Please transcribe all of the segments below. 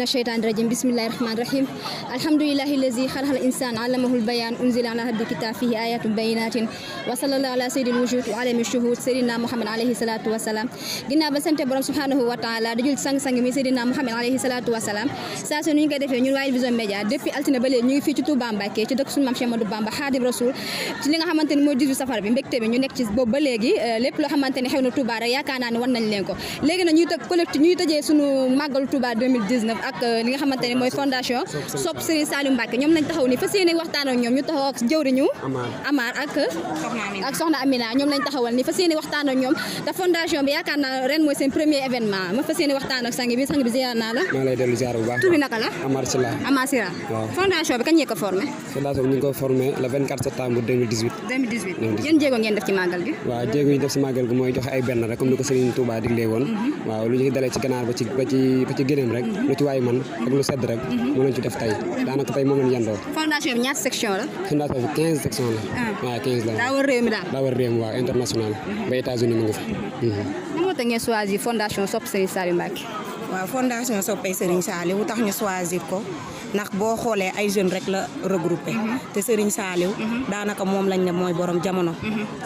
الشيطان الرجيم بسم الله الرحمن الرحيم الحمد لله الذي خلق الإنسان علمه البيان أنزل على هذا الكتاب فيه آيات بينات وصلى الله على سيد الوجود وعلى الشهود سيدنا محمد عليه الصلاة والسلام ginnaaw ba sant borom subhanahu wa ta'ala di jul sang-sang mi Seydina Muhammad alayhi salatu wa salam saa su ñu ngi koy defee ñun Wild Vision Média depuis altine ba léegi ñu ngi fii ci Touba Mbacké ci dëkk suñu maam Cheikh Ahmadou Bamba Khadim Rasoul ci li nga xamante ni mooy 18 safar bi mbégte bi ñu nekk ci boobu ba léegi lépp loo xamante ni xew na Touba rek yaakaar naa ne war nañ leen ko léegi nag ñuy tëj collectif ñuy tëjee suñu màggalu Touba 2019 ak li nga xamante ni mooy fondation Sopp Serigne Saliou Mbacké ñoom lañ taxaw ni fas yéene waxtaan ak ñoom ñu taxaw ak jëwriñu Amar ak soxna Amina ñoom lañ taxawal ni fas yéene waxtaan ak ñoom te fondation bi yaakaar naa ren mooy seen premier événement ma fas yéene waxtaan ak sang bi ziar naa la maa lay dellu ziar bu baax tur bi naka la Amar Sila fondation bi kañ ngeen ko formé fondation bi ñu ngi ko formé le 24 septembre 2018 yéen jéego ngeen def ci màggal gi waaw jéego yi def ci màggal gi mooy joxe ay benn rek comme ni ko Serigne Touba diglee woon waaw lu ñu dalee ci ganaar ba ci gëneem rek lu ci waay man ak lu sedd rek moom lañ ci def tey daanaka tey moom lañ yendoo fondation bi ñaata section la fondation bi 15 section la waaw 15 la daa war réew mi daal daa war réew mi waaw international ba États-Unis mu ngi fi moo tax ngeen choisir fondation Sopp Serigne Saliou Mbacké waaw fondation Soppay Serigne Saliou tax ñu choisir ko ndax boo xoolee ay jeunes rek la regroupé te Serigne Saliou daanaka moom lañ ne mooy borom jamono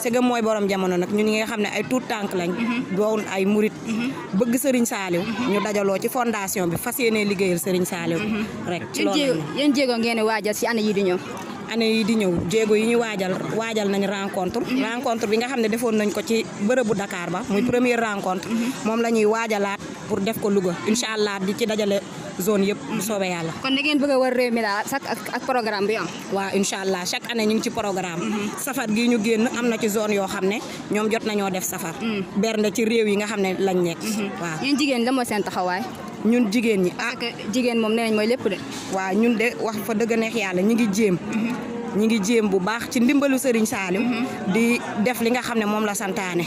segam mooy borom jamono nag ñun ñi nga xam ne ay tout tànk lañ doon ay murit bëgg Serigne Saliou ñu dajaloo ci fondation bi fas yéene liggéeyal Serigne Saliou rek ci loolu yéen jéego ngeen waajal ci année yi di ñëw année yi di ñëw jéego yi ñu waajal nañ rencontre bi nga xam ne defoon nañ ko ci bërëbu Dakar ba muy première rencontre moom la ñuy waajalaat pour def ko Louga incha allah di ci dajale zone yëpp bu soobee yàlla. kon da ngeen bëgg a war réew mi daal ak programme bi am. waaw incha allah chaque année ñu ngi ci programme. safar gi ñu génn am na ci zone yoo xam ne ñoom jot nañoo def safar. bernde ci réew yi nga xam ne lañ nekk. waaw yéen jigéen la mooy seen taxawaay. ñun jigéen ñi parce que jigéen moom nee nañ mooy lépp de. waaw ñun de wax fa dëgg neex yàlla ñu ngi jéem bu baax ci ndimbalu Serigne Saliou di def li nga xam ne moom la santaane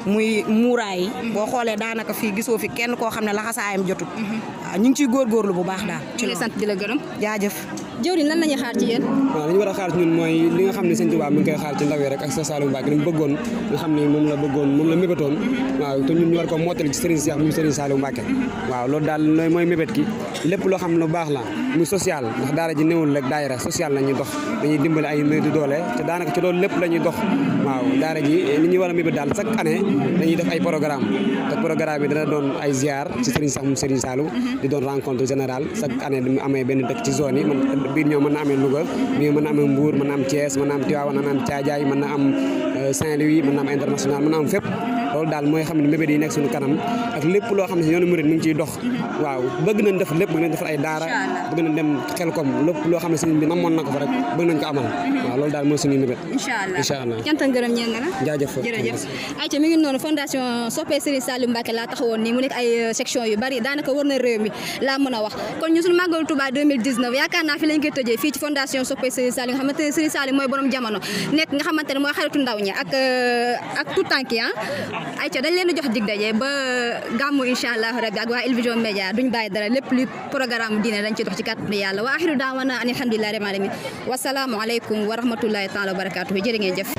muy muuraay yi boo xoolee daanaka fii gisoo fi kenn koo xam ne laxasaayam jotut waaw ñu ngi ciy góorgóorlu bu baax daal ci la sant di la gërëm jaajëf jëwriñ lan la ñuy xaar ci yéen waaw li ñu war a xaar ci ñun mooy li nga xam ne Sëñ Tuubaa mi ngi koy xaar ci ndaw yi rek ak sa Saliou Mbacké li mu bëggoon nga xam ne moom la mébétoon waaw te ñun ñu war ko mottali ci Serigne Cheikh mu Serigne Saliou Mbacké waaw loolu daal mooy mébét ki lépp loo xam ne lu baax la muy social ndax daara ji néewul rek daayira social la ñuy dox dañuy dimbali ay néew di doole te daanaka ci loolu lépp la ñuy dox waaw daara ji li ñuy war a mébét daal chaque année dañuy def ay programme te programme yi dana doon ay ziar ci Serigne Cheikh mu Serigne Saliou di doon rencontre générale chaque année mu amee benn dëkk ci zone yi biir ñoo mën na amee Louga bii mën na am Mbour mën na am Thiès mën na am Tivaouane mën na am Thiadiaye mën na am Saint-Louis mën na am international mën na am fépp loolu daal mooy xam ne mébét yi nekk suñu kanam ak lépp loo xam ne yoonu murid mi ngi ciy dox waaw bëgg nañ def lépp bëgg nañ defar ay daara bëgg nañ dem Xelkom lépp loo xam ne sëñ bi namoon na ko fa rek bëgg nañ ko amal waaw loolu daal mooy suñuy mébét incha allah cant ak ngërëm ñeel na la jaajëf jërëjëf ayca mi ngi noonu fondation Soppe Serigne Saliou Mbacké laa taxawoon nii mu nekk ay section yu bari daanaka war na réew mi laa mën a wax kon ñu suñu màggalu Touba 2019 yaakaar naa fi lañ koy tëjee fii ci fondation Soppe Serigne Saliou nga xamante ne Serigne Saliou mooy borom jamono nekk nga xamante ne mooy xaritu ndaw ñi ak tout tànk yi ayca dañ leen di jox dig daje ba gàmmu incha allah rabbi ak waa El Vision Médias duñ bàyyi dara lépp li programme diine dañ ci dox ci kàttanu yàlla wa axiru daawana an alhamdulillahi rabbil alamin wasalaamu aleykum wa rahmatullahi taala wa barakatuhu jërë ngeen jëf